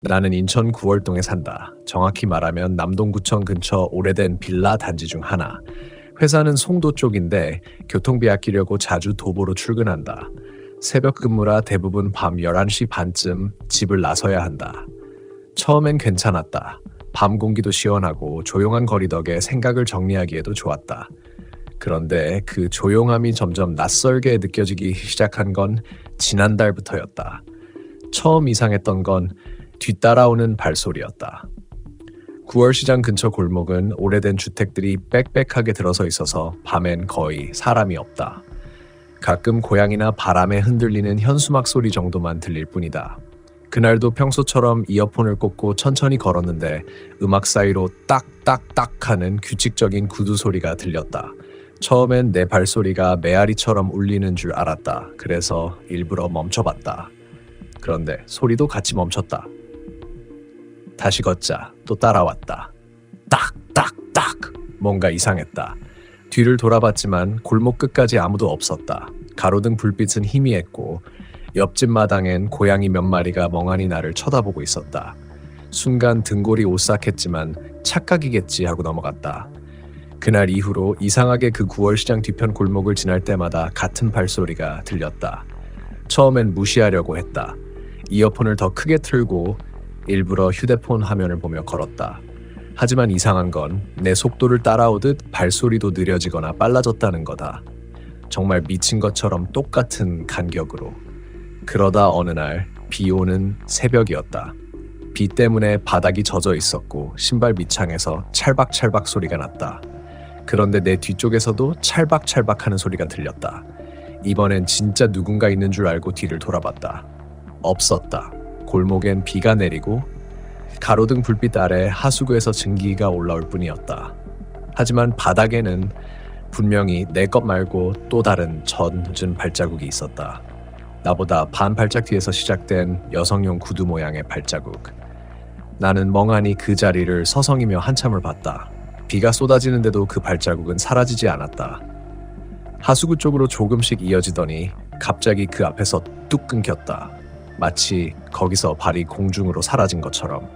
나는 인천 구월동에 산다. 정확히 말하면 남동구청 근처 오래된 빌라 단지 중 하나. 회사는 송도 쪽인데 교통비 아끼려고 자주 도보로 출근한다. 새벽 근무라 대부분 밤 11시 반쯤 집을 나서야 한다. 처음엔 괜찮았다. 밤 공기도 시원하고 조용한 거리 덕에 생각을 정리하기에도 좋았다. 그런데 그 조용함이 점점 낯설게 느껴지기 시작한 건 지난달부터였다. 처음 이상했던 건 뒤따라오는 발소리였다. 9월시장 근처 골목은 오래된 주택들이 빽빽하게 들어서 있어서 밤엔 거의 사람이 없다. 가끔 고양이나 바람에 흔들리는 현수막 소리 정도만 들릴 뿐이다. 그날도 평소처럼 이어폰을 꽂고 천천히 걸었는데 음악 사이로 딱딱딱 하는 규칙적인 구두 소리가 들렸다. 처음엔 내 발소리가 메아리처럼 울리는 줄 알았다. 그래서 일부러 멈춰봤다. 그런데 소리도 같이 멈췄다. 다시 걷자. 또 따라왔다. 딱딱딱. 뭔가 이상했다. 뒤를 돌아봤지만 골목 끝까지 아무도 없었다. 가로등 불빛은 희미했고 옆집 마당엔 고양이 몇 마리가 멍하니 나를 쳐다보고 있었다. 순간 등골이 오싹했지만 착각이겠지 하고 넘어갔다. 그날 이후로 이상하게 그 9월시장 뒤편 골목을 지날 때마다 같은 발소리가 들렸다. 처음엔 무시하려고 했다. 이어폰을 더 크게 틀고 일부러 휴대폰 화면을 보며 걸었다. 하지만 이상한 건 내 속도를 따라오듯 발소리도 느려지거나 빨라졌다는 거다. 정말 미친 것처럼 똑같은 간격으로. 그러다 어느 날 비 오는 새벽이었다. 비 때문에 바닥이 젖어 있었고 신발 밑창에서 찰박찰박 소리가 났다. 그런데 내 뒤쪽에서도 찰박찰박 하는 소리가 들렸다. 이번엔 진짜 누군가 있는 줄 알고 뒤를 돌아봤다. 없었다. 골목엔 비가 내리고 가로등 불빛 아래 하수구에서 증기가 올라올 뿐이었다. 하지만 바닥에는 분명히 내 것 말고 또 다른 젖은 발자국이 있었다. 나보다 반 발짝 뒤에서 시작된 여성용 구두 모양의 발자국. 나는 멍하니 그 자리를 서성이며 한참을 봤다. 비가 쏟아지는데도 그 발자국은 사라지지 않았다. 하수구 쪽으로 조금씩 이어지더니 갑자기 그 앞에서 뚝 끊겼다. 마치 거기서 발이 공중으로 사라진 것처럼.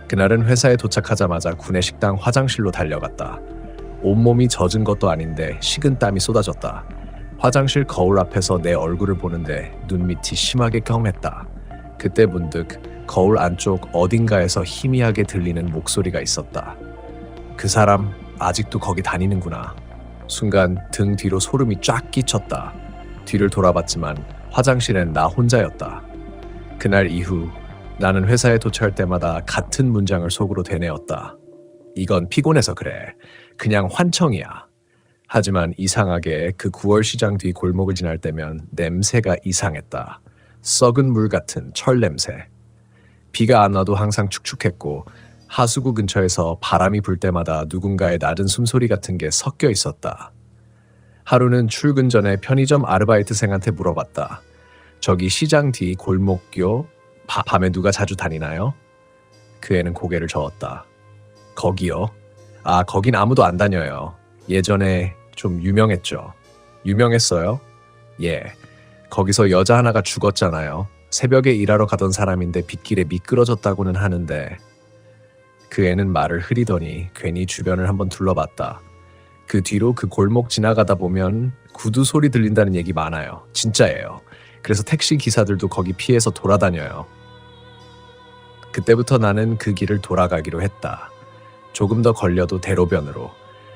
그날은 회사에 도착하자마자 구내식당 화장실로 달려갔다. 온몸이 젖은 것도 아닌데 식은땀이 쏟아졌다. 화장실 거울 앞에서 내 얼굴을 보는데 눈밑이 심하게 껌했다. 그때 문득 거울 안쪽 어딘가에서 희미하게 들리는 목소리가 있었다. 그 사람 아직도 거기 다니는구나. 순간 등 뒤로 소름이 쫙 끼쳤다. 뒤를 돌아봤지만 화장실엔 나 혼자였다. 그날 이후 나는 회사에 도착할 때마다 같은 문장을 속으로 되뇌었다. 이건 피곤해서 그래. 그냥 환청이야. 하지만 이상하게 그 9월시장 뒤 골목을 지날 때면 냄새가 이상했다. 썩은 물 같은 철 냄새. 비가 안 와도 항상 축축했고 하수구 근처에서 바람이 불 때마다 누군가의 낮은 숨소리 같은 게 섞여 있었다. 하루는 출근 전에 편의점 아르바이트생한테 물어봤다. 저기 시장 뒤 골목요? 밤에 누가 자주 다니나요? 그 애는 고개를 저었다. 거기요? 아, 거긴 아무도 안 다녀요. 예전에 좀 유명했죠. 유명했어요? 예. 거기서 여자 하나가 죽었잖아요. 새벽에 일하러 가던 사람인데 빗길에 미끄러졌다고는 하는데. 그 애는 말을 흐리더니 괜히 주변을 한번 둘러봤다. 그 뒤로 그 골목 지나가다 보면 구두 소리 들린다는 얘기 많아요. 진짜예요. 그래서 택시 기사들도 거기 피해서 돌아다녀요. 그때부터 나는 그 길을 돌아가기로 했다. 조금 더 걸려도 대로변으로.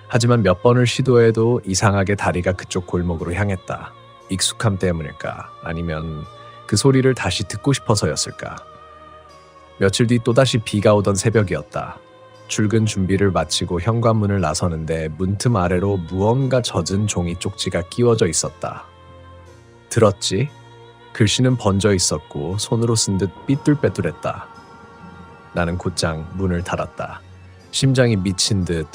하지만 몇 번을 시도해도 이상하게 다리가 그쪽 골목으로 향했다. 익숙함 때문일까? 아니면 그 소리를 다시 듣고 싶어서였을까? 며칠 뒤 또다시 비가 오던 새벽이었다. 출근 준비를 마치고 현관문을 나서는데 문틈 아래로 무언가 젖은 종이 쪽지가 끼워져 있었다. 들었지? 글씨는 번져 있었고 손으로 쓴 듯 삐뚤빼뚤했다. 나는 곧장 문을 닫았다. 심장이 미친 듯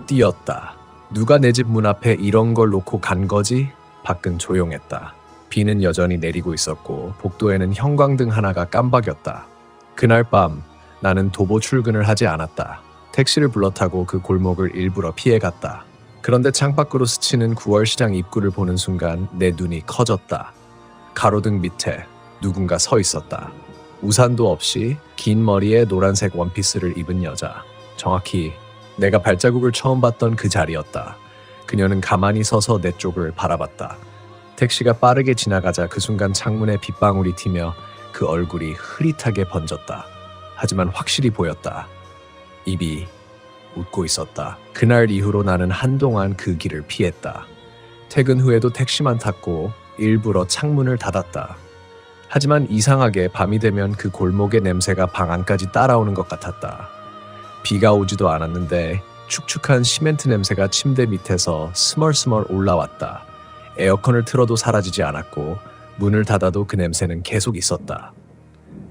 뛰었다. 누가 내 집 문 앞에 이런 걸 놓고 간 거지? 밖은 조용했다. 비는 여전히 내리고 있었고 복도에는 형광등 하나가 깜박였다. 그날 밤 나는 도보 출근을 하지 않았다. 택시를 불러 타고 그 골목을 일부러 피해갔다. 그런데 창밖으로 스치는 9월시장 입구를 보는 순간 내 눈이 커졌다. 가로등 밑에 누군가 서 있었다. 우산도 없이 긴 머리에 노란색 원피스를 입은 여자. 정확히 내가 발자국을 처음 봤던 그 자리였다. 그녀는 가만히 서서 내 쪽을 바라봤다. 택시가 빠르게 지나가자 그 순간 창문에 빗방울이 튀며 그 얼굴이 흐릿하게 번졌다. 하지만 확실히 보였다. 입이 웃고 있었다. 그날 이후로 나는 한동안 그 길을 피했다. 퇴근 후에도 택시만 탔고 일부러 창문을 닫았다. 하지만 이상하게 밤이 되면 그 골목의 냄새가 방 안까지 따라오는 것 같았다. 비가 오지도 않았는데 축축한 시멘트 냄새가 침대 밑에서 스멀스멀 올라왔다. 에어컨을 틀어도 사라지지 않았고 문을 닫아도 그 냄새는 계속 있었다.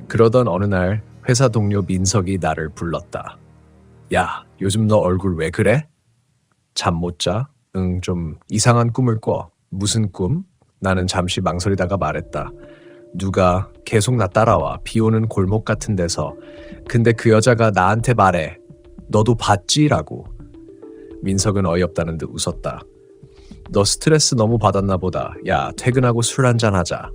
그러던 어느 날 회사 동료 민석이 나를 불렀다. 야, 요즘 너 얼굴 왜 그래? 잠 못 자? 응, 좀 이상한 꿈을 꿔. 무슨 꿈? 나는 잠시 망설이다가 말했다. 누가 계속 나 따라와. 비 오는 골목 같은 데서. 근데 그 여자가 나한테 말해. 너도 봤지? 라고. 민석은 어이없다는 듯 웃었다. 너 스트레스 너무 받았나 보다. 야, 퇴근하고 술 한잔 하자.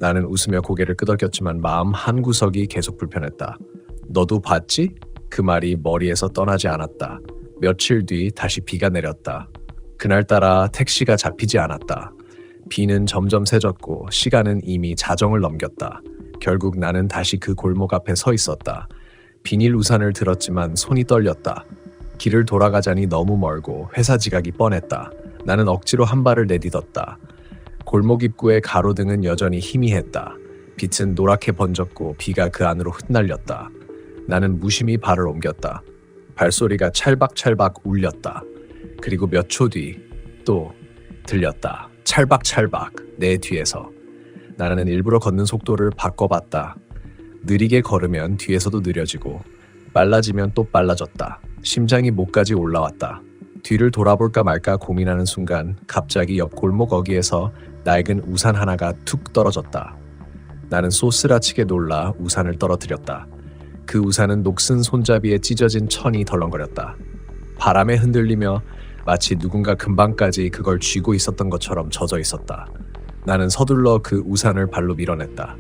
나는 웃으며 고개를 끄덕였지만 마음 한구석이 계속 불편했다. 너도 봤지? 그 말이 머리에서 떠나지 않았다. 며칠 뒤 다시 비가 내렸다. 그날따라 택시가 잡히지 않았다. 비는 점점 세졌고 시간은 이미 자정을 넘겼다. 결국 나는 다시 그 골목 앞에 서 있었다. 비닐 우산을 들었지만 손이 떨렸다. 길을 돌아가자니 너무 멀고 회사 지각이 뻔했다. 나는 억지로 한 발을 내딛었다. 골목 입구의 가로등은 여전히 희미했다. 빛은 노랗게 번졌고 비가 그 안으로 흩날렸다. 나는 무심히 발을 옮겼다. 발소리가 찰박찰박 울렸다. 그리고 몇 초 뒤 또 들렸다. 찰박찰박 내 뒤에서. 나는 일부러 걷는 속도를 바꿔봤다. 느리게 걸으면 뒤에서도 느려지고 빨라지면 또 빨라졌다. 심장이 목까지 올라왔다. 뒤를 돌아볼까 말까 고민하는 순간 갑자기 옆 골목 어귀에서 낡은 우산 하나가 툭 떨어졌다. 나는 소스라치게 놀라 우산을 떨어뜨렸다. 그 우산은 녹슨 손잡이에 찢어진 천이 덜렁거렸다. 바람에 흔들리며 마치 누군가 금방까지 그걸 쥐고 있었던 것처럼 젖어 있었다. 나는 서둘러 그 우산을 발로 밀어냈다.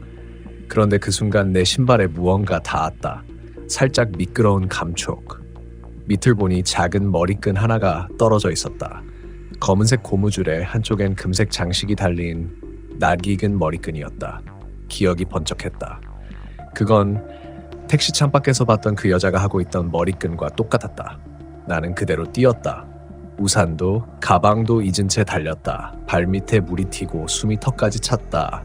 그런데 그 순간 내 신발에 무언가 닿았다. 살짝 미끄러운 감촉. 밑을 보니 작은 머리끈 하나가 떨어져 있었다. 검은색 고무줄에 한쪽엔 금색 장식이 달린 낯익은 머리끈이었다. 기억이 번쩍했다. 그건 택시 창밖에서 봤던 그 여자가 하고 있던 머리끈과 똑같았다. 나는 그대로 뛰었다. 우산도 가방도 잊은 채 달렸다. 발밑에 물이 튀고 숨이 턱까지 찼다.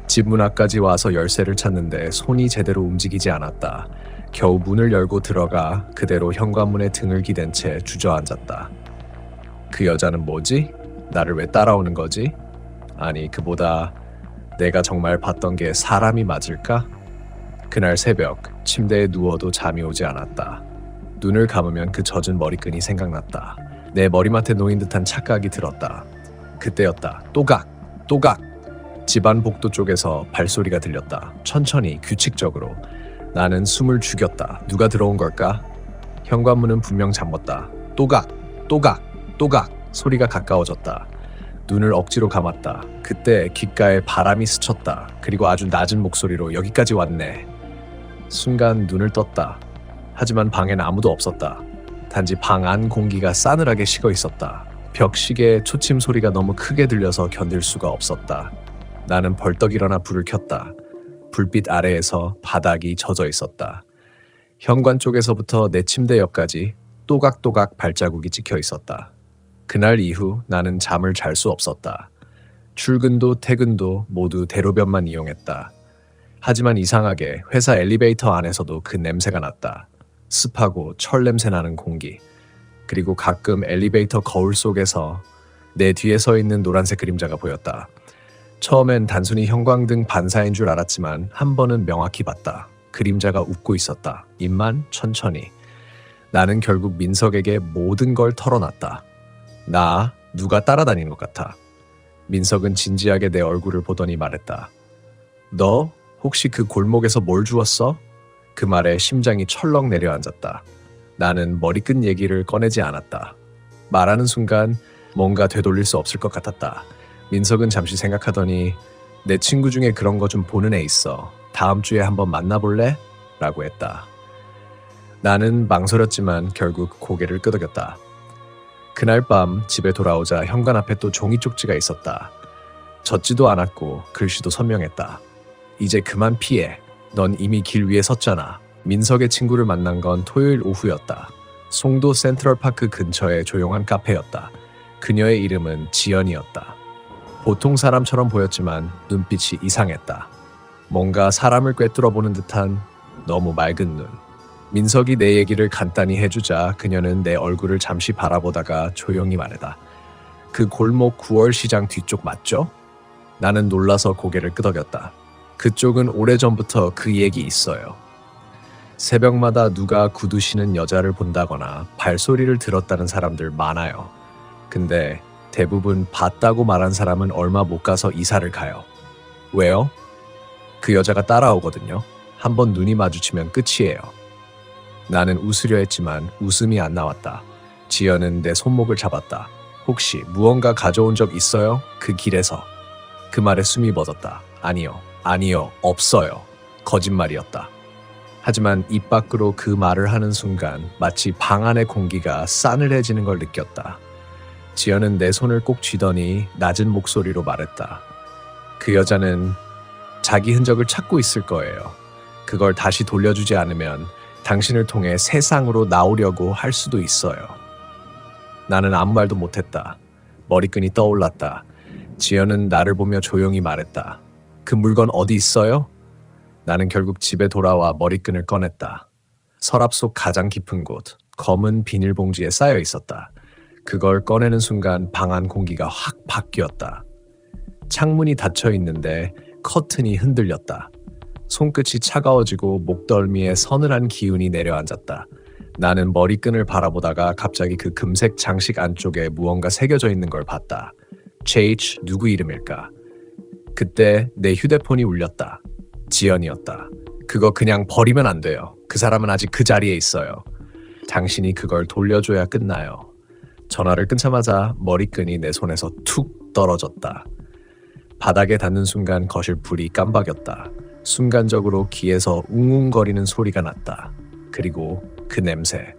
집 문 앞까지 와서 열쇠를 찾는데 손이 제대로 움직이지 않았다. 겨우 문을 열고 들어가 그대로 현관문에 등을 기댄 채 주저앉았다. 그 여자는 뭐지? 나를 왜 따라오는 거지? 아니, 그보다 내가 정말 봤던 게 사람이 맞을까? 그날 새벽 침대에 누워도 잠이 오지 않았다. 눈을 감으면 그 젖은 머리끈이 생각났다. 내 머리맡에 놓인 듯한 착각이 들었다. 그때였다. 또각! 또각! 집안 복도 쪽에서 발소리가 들렸다. 천천히 규칙적으로. 나는 숨을 죽였다. 누가 들어온 걸까? 현관문은 분명 잠궜다. 또각! 또각! 또각! 소리가 가까워졌다. 눈을 억지로 감았다. 그때 귓가에 바람이 스쳤다. 그리고 아주 낮은 목소리로 여기까지 왔네. 순간 눈을 떴다. 하지만 방엔 아무도 없었다. 단지 방 안 공기가 싸늘하게 식어 있었다. 벽시계의 초침 소리가 너무 크게 들려서 견딜 수가 없었다. 나는 벌떡 일어나 불을 켰다. 불빛 아래에서 바닥이 젖어 있었다. 현관 쪽에서부터 내 침대 옆까지 또각또각 발자국이 찍혀 있었다. 그날 이후 나는 잠을 잘 수 없었다. 출근도 퇴근도 모두 대로변만 이용했다. 하지만 이상하게 회사 엘리베이터 안에서도 그 냄새가 났다. 습하고 철 냄새 나는 공기. 그리고 가끔 엘리베이터 거울 속에서 내 뒤에 서 있는 노란색 그림자가 보였다. 처음엔 단순히 형광등 반사인 줄 알았지만 한 번은 명확히 봤다. 그림자가 웃고 있었다. 입만 천천히. 나는 결국 민석에게 모든 걸 털어놨다. 나 누가 따라다니는 것 같아. 민석은 진지하게 내 얼굴을 보더니 말했다. 너 혹시 그 골목에서 뭘 주웠어? 그 말에 심장이 철렁 내려앉았다. 나는 머리끈 얘기를 꺼내지 않았다. 말하는 순간 뭔가 되돌릴 수 없을 것 같았다. 민석은 잠시 생각하더니 내 친구 중에 그런 거 좀 보는 애 있어. 다음 주에 한번 만나볼래? 라고 했다. 나는 망설였지만 결국 고개를 끄덕였다. 그날 밤 집에 돌아오자 현관 앞에 또 종이 쪽지가 있었다. 젖지도 않았고 글씨도 선명했다. 이제 그만 피해. 넌 이미 길 위에 섰잖아. 민석의 친구를 만난 건 토요일 오후였다. 송도 센트럴파크 근처의 조용한 카페였다. 그녀의 이름은 지연이었다. 보통 사람처럼 보였지만 눈빛이 이상했다. 뭔가 사람을 꿰뚫어보는 듯한 너무 맑은 눈. 민석이 내 얘기를 간단히 해주자 그녀는 내 얼굴을 잠시 바라보다가 조용히 말했다. 그 골목 9월 시장 뒤쪽 맞죠? 나는 놀라서 고개를 끄덕였다. 그쪽은 오래전부터 그 얘기 있어요. 새벽마다 누가 구두 신은 여자를 본다거나 발소리를 들었다는 사람들 많아요. 근데 대부분 봤다고 말한 사람은 얼마 못 가서 이사를 가요. 왜요? 그 여자가 따라오거든요. 한번 눈이 마주치면 끝이에요. 나는 웃으려 했지만 웃음이 안 나왔다. 지연은 내 손목을 잡았다. 혹시 무언가 가져온 적 있어요? 그 길에서. 그 말에 숨이 멎었다. 아니요, 없어요. 거짓말이었다. 하지만 입 밖으로 그 말을 하는 순간 마치 방 안의 공기가 싸늘해지는 걸 느꼈다. 지연은 내 손을 꼭 쥐더니 낮은 목소리로 말했다. 그 여자는 자기 흔적을 찾고 있을 거예요. 그걸 다시 돌려주지 않으면 당신을 통해 세상으로 나오려고 할 수도 있어요. 나는 아무 말도 못했다. 머리끈이 떠올랐다. 지연은 나를 보며 조용히 말했다. 그 물건 어디 있어요? 나는 결국 집에 돌아와 머리끈을 꺼냈다. 서랍 속 가장 깊은 곳, 검은 비닐봉지에 쌓여 있었다. 그걸 꺼내는 순간 방 안 공기가 확 바뀌었다. 창문이 닫혀 있는데 커튼이 흔들렸다. 손끝이 차가워지고 목덜미에 서늘한 기운이 내려앉았다. 나는 머리끈을 바라보다가 갑자기 그 금색 장식 안쪽에 무언가 새겨져 있는 걸 봤다. JH 누구 이름일까? 그때 내 휴대폰이 울렸다. 지연이었다. 그거 그냥 버리면 안 돼요. 그 사람은 아직 그 자리에 있어요. 당신이 그걸 돌려줘야 끝나요. 전화를 끊자마자 머리끈이 내 손에서 툭 떨어졌다. 바닥에 닿는 순간 거실 불이 깜박였다. 순간적으로 귀에서 웅웅거리는 소리가 났다. 그리고 그 냄새.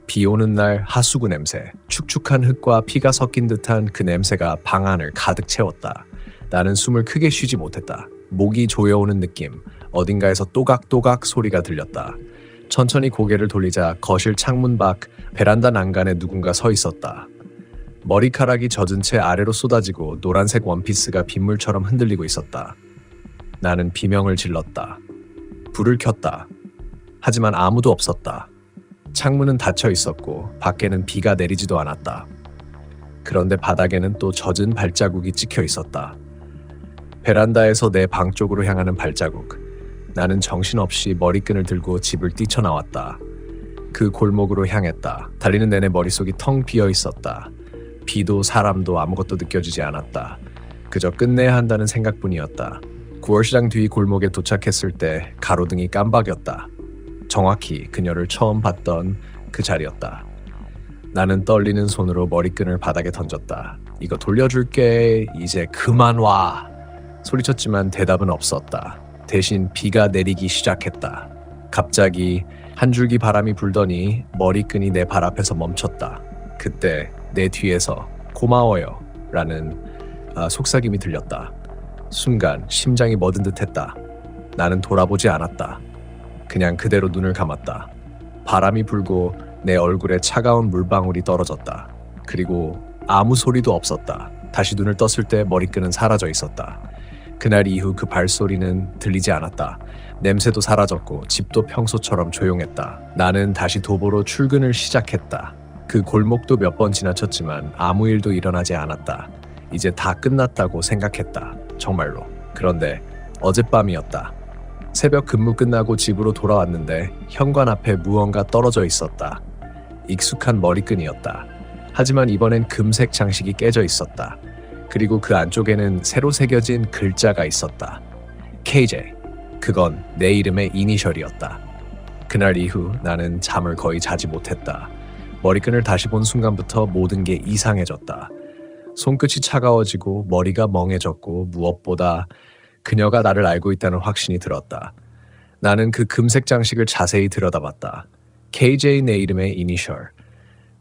비 오는 날 하수구 냄새. 축축한 흙과 피가 섞인 듯한 그 냄새가 방 안을 가득 채웠다. 나는 숨을 크게 쉬지 못했다. 목이 조여오는 느낌. 어딘가에서 또각또각 소리가 들렸다. 천천히 고개를 돌리자 거실 창문 밖 베란다 난간에 누군가 서 있었다. 머리카락이 젖은 채 아래로 쏟아지고 노란색 원피스가 빗물처럼 흔들리고 있었다. 나는 비명을 질렀다. 불을 켰다. 하지만 아무도 없었다. 창문은 닫혀 있었고 밖에는 비가 내리지도 않았다. 그런데 바닥에는 또 젖은 발자국이 찍혀 있었다. 베란다에서 내 방 쪽으로 향하는 발자국. 나는 정신없이 머리끈을 들고 집을 뛰쳐나왔다. 그 골목으로 향했다. 달리는 내내 머릿속이 텅 비어 있었다. 비도 사람도 아무것도 느껴지지 않았다. 그저 끝내야 한다는 생각뿐이었다. 9월 시장 뒤 골목에 도착했을 때 가로등이 깜박였다. 정확히 그녀를 처음 봤던 그 자리였다. 나는 떨리는 손으로 머리끈을 바닥에 던졌다. 이거 돌려줄게. 이제 그만 와. 소리쳤지만 대답은 없었다. 대신 비가 내리기 시작했다. 갑자기 한 줄기 바람이 불더니 머리끈이 내 발 앞에서 멈췄다. 그때 내 뒤에서 고마워요 라는 속삭임이 들렸다. 순간 심장이 멎은 듯했다. 나는 돌아보지 않았다. 그냥 그대로 눈을 감았다. 바람이 불고 내 얼굴에 차가운 물방울이 떨어졌다. 그리고 아무 소리도 없었다. 다시 눈을 떴을 때 머리끈은 사라져 있었다. 그날 이후 그 발소리는 들리지 않았다. 냄새도 사라졌고 집도 평소처럼 조용했다. 나는 다시 도보로 출근을 시작했다. 그 골목도 몇 번 지나쳤지만 아무 일도 일어나지 않았다. 이제 다 끝났다고 생각했다. 정말로. 그런데 어젯밤이었다. 새벽 근무 끝나고 집으로 돌아왔는데 현관 앞에 무언가 떨어져 있었다. 익숙한 머리끈이었다. 하지만 이번엔 금색 장식이 깨져 있었다. 그리고 그 안쪽에는 새로 새겨진 글자가 있었다. KJ. 그건 내 이름의 이니셜이었다. 그날 이후 나는 잠을 거의 자지 못했다. 머리끈을 다시 본 순간부터 모든 게 이상해졌다. 손끝이 차가워지고 머리가 멍해졌고 무엇보다 그녀가 나를 알고 있다는 확신이 들었다. 나는 그 금색 장식을 자세히 들여다봤다. KJ 내 이름의 이니셜.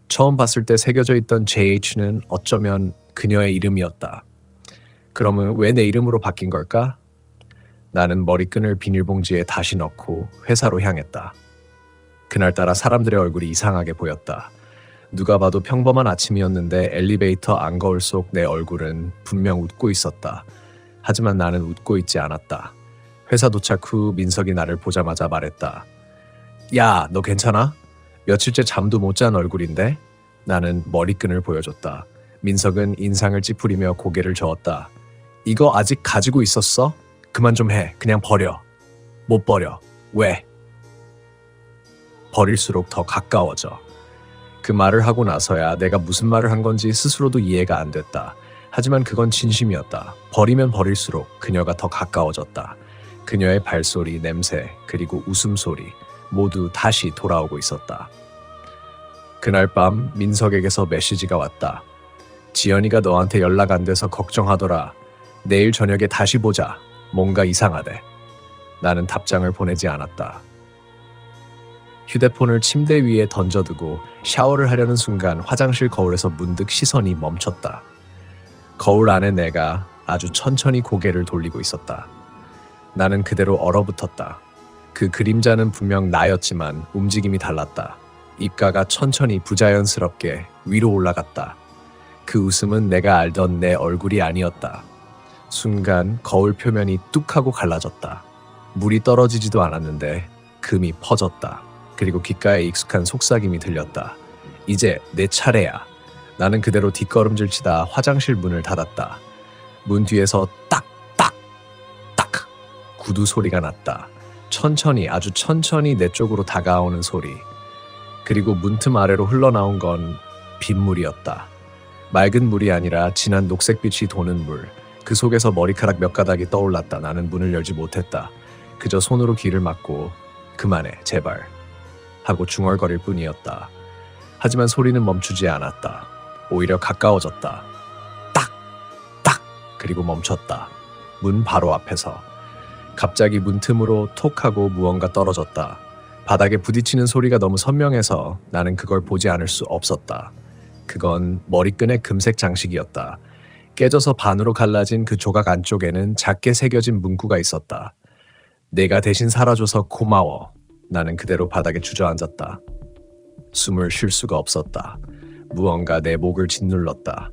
처음 봤을 때 새겨져 있던 JH는 어쩌면 그녀의 이름이었다. 그러면 왜 내 이름으로 바뀐 걸까? 나는 머리끈을 비닐봉지에 다시 넣고 회사로 향했다. 그날따라 사람들의 얼굴이 이상하게 보였다. 누가 봐도 평범한 아침이었는데 엘리베이터 안거울 속 내 얼굴은 분명 웃고 있었다. 하지만 나는 웃고 있지 않았다. 회사 도착 후 민석이 나를 보자마자 말했다. 야, 너 괜찮아? 며칠째 잠도 못 잔 얼굴인데? 나는 머리끈을 보여줬다. 민석은 인상을 찌푸리며 고개를 저었다. 이거 아직 가지고 있었어? 그만 좀 해. 그냥 버려. 못 버려. 왜? 버릴수록 더 가까워져. 그 말을 하고 나서야 내가 무슨 말을 한 건지 스스로도 이해가 안 됐다. 하지만 그건 진심이었다. 버리면 버릴수록 그녀가 더 가까워졌다. 그녀의 발소리, 냄새, 그리고 웃음소리 모두 다시 돌아오고 있었다. 그날 밤 민석에게서 메시지가 왔다. 지연이가 너한테 연락 안 돼서 걱정하더라. 내일 저녁에 다시 보자. 뭔가 이상하대. 나는 답장을 보내지 않았다. 휴대폰을 침대 위에 던져두고 샤워를 하려는 순간 화장실 거울에서 문득 시선이 멈췄다. 거울 안에 내가 아주 천천히 고개를 돌리고 있었다. 나는 그대로 얼어붙었다. 그 그림자는 분명 나였지만 움직임이 달랐다. 입가가 천천히 부자연스럽게 위로 올라갔다. 그 웃음은 내가 알던 내 얼굴이 아니었다. 순간 거울 표면이 뚝 하고 갈라졌다. 물이 떨어지지도 않았는데 금이 퍼졌다. 그리고 귓가에 익숙한 속삭임이 들렸다. 이제 내 차례야. 나는 그대로 뒷걸음질 치다 화장실 문을 닫았다. 문 뒤에서 딱 구두 소리가 났다. 천천히, 아주 천천히 내 쪽으로 다가오는 소리. 그리고 문틈 아래로 흘러나온 건 빗물이었다. 맑은 물이 아니라 진한 녹색빛이 도는 물. 그 속에서 머리카락 몇 가닥이 떠올랐다. 나는 문을 열지 못했다. 그저 손으로 귀를 막고 그만해, 제발 하고 중얼거릴 뿐이었다. 하지만 소리는 멈추지 않았다. 오히려 가까워졌다. 딱! 그리고 멈췄다. 문 바로 앞에서. 갑자기 문틈으로 톡 하고 무언가 떨어졌다. 바닥에 부딪히는 소리가 너무 선명해서 나는 그걸 보지 않을 수 없었다. 그건 머리끈의 금색 장식이었다. 깨져서 반으로 갈라진 그 조각 안쪽에는 작게 새겨진 문구가 있었다. 내가 대신 살아줘서 고마워. 나는 그대로 바닥에 주저앉았다. 숨을 쉴 수가 없었다. 무언가 내 목을 짓눌렀다.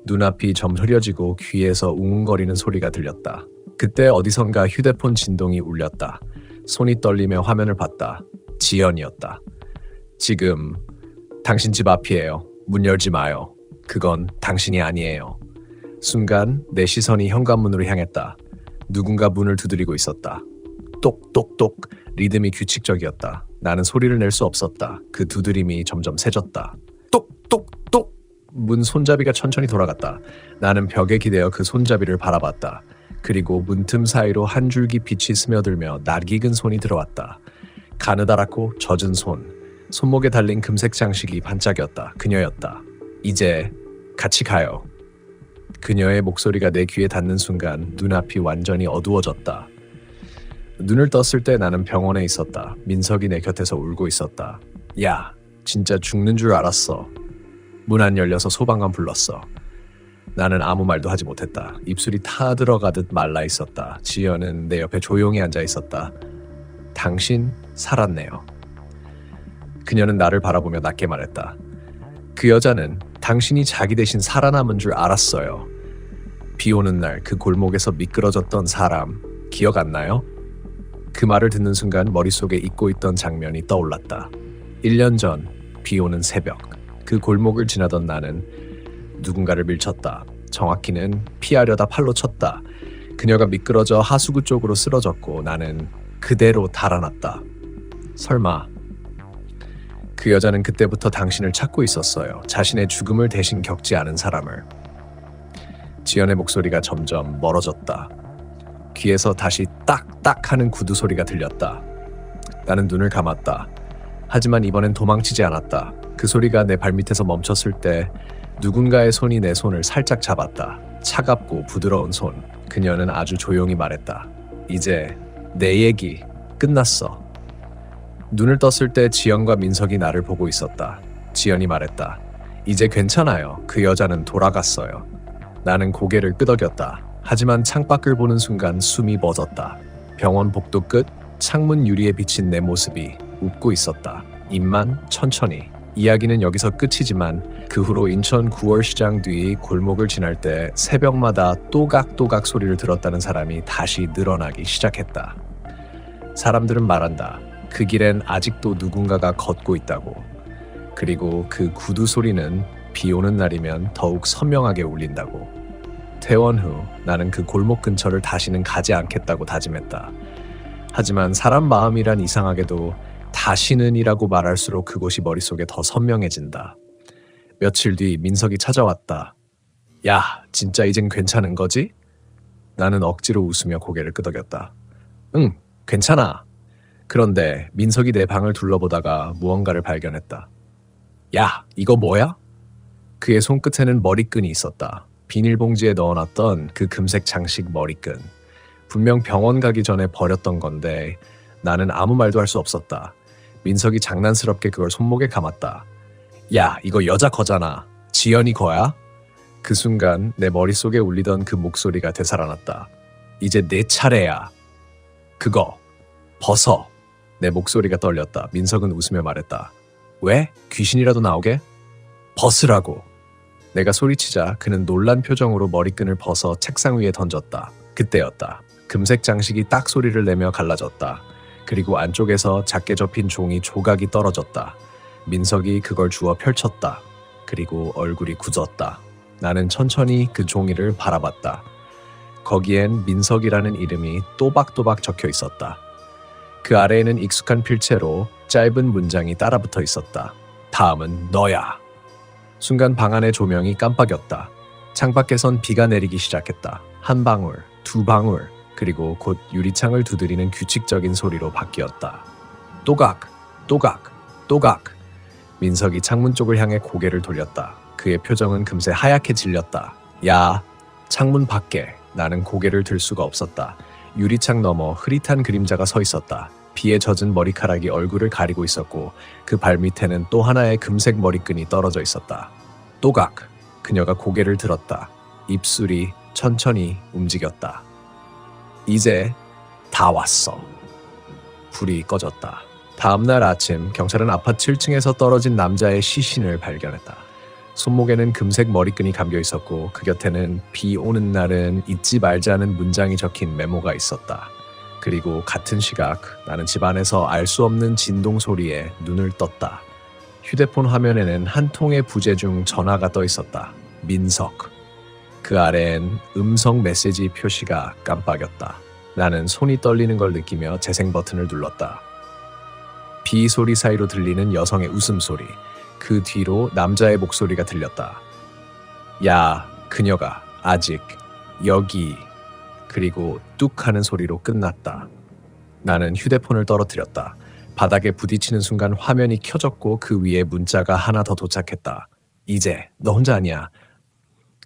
눈앞이 점 흐려지고 귀에서 웅웅거리는 소리가 들렸다. 그때 어디선가 휴대폰 진동이 울렸다. 손이 떨리며 화면을 봤다. 지연이었다. 지금 당신 집 앞이에요. 문 열지 마요. 그건 당신이 아니에요. 순간 내 시선이 현관문으로 향했다. 누군가 문을 두드리고 있었다. 똑똑똑 리듬이 규칙적이었다. 나는 소리를 낼 수 없었다. 그 두드림이 점점 세졌다. 똑똑똑 문 손잡이가 천천히 돌아갔다. 나는 벽에 기대어 그 손잡이를 바라봤다. 그리고 문틈 사이로 한 줄기 빛이 스며들며 낯익은 손이 들어왔다. 가느다랗고 젖은 손. 손목에 달린 금색 장식이 반짝였다. 그녀였다. 이제 같이 가요. 그녀의 목소리가 내 귀에 닿는 순간 눈앞이 완전히 어두워졌다. 눈을 떴을 때 나는 병원에 있었다. 민석이 내 곁에서 울고 있었다. 야, 진짜 죽는 줄 알았어. 문 안 열려서 소방관 불렀어. 나는 아무 말도 하지 못했다. 입술이 타들어가듯 말라 있었다. 지연은 내 옆에 조용히 앉아 있었다. 당신 살았네요. 그녀는 나를 바라보며 낮게 말했다. 그 여자는 당신이 자기 대신 살아남은 줄 알았어요. 비 오는 날 그 골목에서 미끄러졌던 사람 기억 안 나요? 그 말을 듣는 순간 머릿속에 잊고 있던 장면이 떠올랐다. 1년 전 비 오는 새벽 그 골목을 지나던 나는 누군가를 밀쳤다. 정확히는 피하려다 팔로 쳤다. 그녀가 미끄러져 하수구 쪽으로 쓰러졌고 나는 그대로 달아났다. 설마 그 여자는 그때부터 당신을 찾고 있었어요. 자신의 죽음을 대신 겪지 않은 사람을. 지연의 목소리가 점점 멀어졌다. 귀에서 다시 딱딱 하는 구두 소리가 들렸다. 나는 눈을 감았다. 하지만 이번엔 도망치지 않았다. 그 소리가 내 발밑에서 멈췄을 때 누군가의 손이 내 손을 살짝 잡았다. 차갑고 부드러운 손. 그녀는 아주 조용히 말했다. 이제 내 얘기 끝났어. 눈을 떴을 때 지연과 민석이 나를 보고 있었다. 지연이 말했다. 이제 괜찮아요. 그 여자는 돌아갔어요. 나는 고개를 끄덕였다. 하지만 창밖을 보는 순간 숨이 멎었다. 병원 복도 끝 창문 유리에 비친 내 모습이 웃고 있었다. 입만 천천히. 이야기는 여기서 끝이지만 그 후로 인천 9월시장 뒤 골목을 지날 때 새벽마다 또각또각 소리를 들었다는 사람이 다시 늘어나기 시작했다. 사람들은 말한다. 그 길엔 아직도 누군가가 걷고 있다고. 그리고 그 구두 소리는 비 오는 날이면 더욱 선명하게 울린다고. 퇴원 후 나는 그 골목 근처를 다시는 가지 않겠다고 다짐했다. 하지만 사람 마음이란 이상하게도 다시는이라고 말할수록 그곳이 머릿속에 더 선명해진다. 며칠 뒤 민석이 찾아왔다. 야, 진짜 이젠 괜찮은 거지? 나는 억지로 웃으며 고개를 끄덕였다. 응, 괜찮아. 그런데 민석이 내 방을 둘러보다가 무언가를 발견했다. 야, 이거 뭐야? 그의 손끝에는 머리끈이 있었다. 비닐봉지에 넣어놨던 그 금색 장식 머리끈. 분명 병원 가기 전에 버렸던 건데 나는 아무 말도 할 수 없었다. 민석이 장난스럽게 그걸 손목에 감았다. 야, 이거 여자 거잖아. 지연이 거야? 그 순간 내 머릿속에 울리던 그 목소리가 되살아났다. 이제 내 차례야. 그거 벗어. 내 목소리가 떨렸다. 민석은 웃으며 말했다. 왜? 귀신이라도 나오게? 벗으라고. 내가 소리치자 그는 놀란 표정으로 머리끈을 벗어 책상 위에 던졌다. 그때였다. 금색 장식이 딱 소리를 내며 갈라졌다. 그리고 안쪽에서 작게 접힌 종이 조각이 떨어졌다. 민석이 그걸 주워 펼쳤다. 그리고 얼굴이 굳었다. 나는 천천히 그 종이를 바라봤다. 거기엔 민석이라는 이름이 또박또박 적혀 있었다. 그 아래에는 익숙한 필체로 짧은 문장이 따라붙어 있었다. 다음은 너야. 순간 방 안의 조명이 깜빡였다. 창밖에선 비가 내리기 시작했다. 한 방울, 두 방울, 그리고 곧 유리창을 두드리는 규칙적인 소리로 바뀌었다. 또각, 또각, 또각. 민석이 창문 쪽을 향해 고개를 돌렸다. 그의 표정은 금세 하얗게 질렸다. 야, 창문 밖에. 나는 고개를 들 수가 없었다. 유리창 너머 흐릿한 그림자가 서 있었다. 비에 젖은 머리카락이 얼굴을 가리고 있었고 그 발밑에는 또 하나의 금색 머리끈이 떨어져 있었다. 또각. 그녀가 고개를 들었다. 입술이 천천히 움직였다. 이제 다 왔어. 불이 꺼졌다. 다음날 아침 경찰은 아파트 7층에서 떨어진 남자의 시신을 발견했다. 손목에는 금색 머리끈이 감겨 있었고 그 곁에는 비 오는 날은 잊지 말자는 문장이 적힌 메모가 있었다. 그리고 같은 시각 나는 집 안에서 알 수 없는 진동 소리에 눈을 떴다. 휴대폰 화면에는 한 통의 부재 중 전화가 떠 있었다. 민석. 그 아래엔 음성 메시지 표시가 깜빡였다. 나는 손이 떨리는 걸 느끼며 재생 버튼을 눌렀다. 비 소리 사이로 들리는 여성의 웃음소리. 그 뒤로 남자의 목소리가 들렸다. 야, 그녀가 아직 여기. 그리고 뚝 하는 소리로 끝났다. 나는 휴대폰을 떨어뜨렸다. 바닥에 부딪히는 순간 화면이 켜졌고 그 위에 문자가 하나 더 도착했다. 이제 너 혼자 아니야.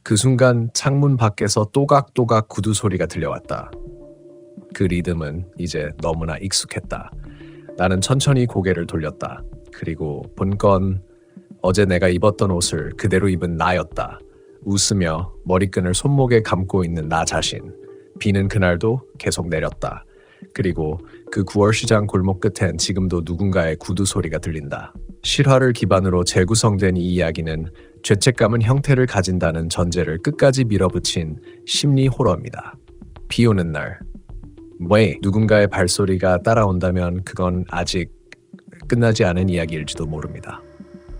그 순간 창문 밖에서 또각또각 구두 소리가 들려왔다. 그 리듬은 이제 너무나 익숙했다. 나는 천천히 고개를 돌렸다. 그리고 본 건 어제 내가 입었던 옷을 그대로 입은 나였다. 웃으며 머리끈을 손목에 감고 있는 나 자신. 비는 그날도 계속 내렸다. 그리고 그 9월시장 골목 끝엔 지금도 누군가의 구두 소리가 들린다. 실화를 기반으로 재구성된 이 이야기는 죄책감은 형태를 가진다는 전제를 끝까지 밀어붙인 심리 호러입니다. 비 오는 날. 왜 누군가의 발소리가 따라온다면 그건 아직 끝나지 않은 이야기일지도 모릅니다.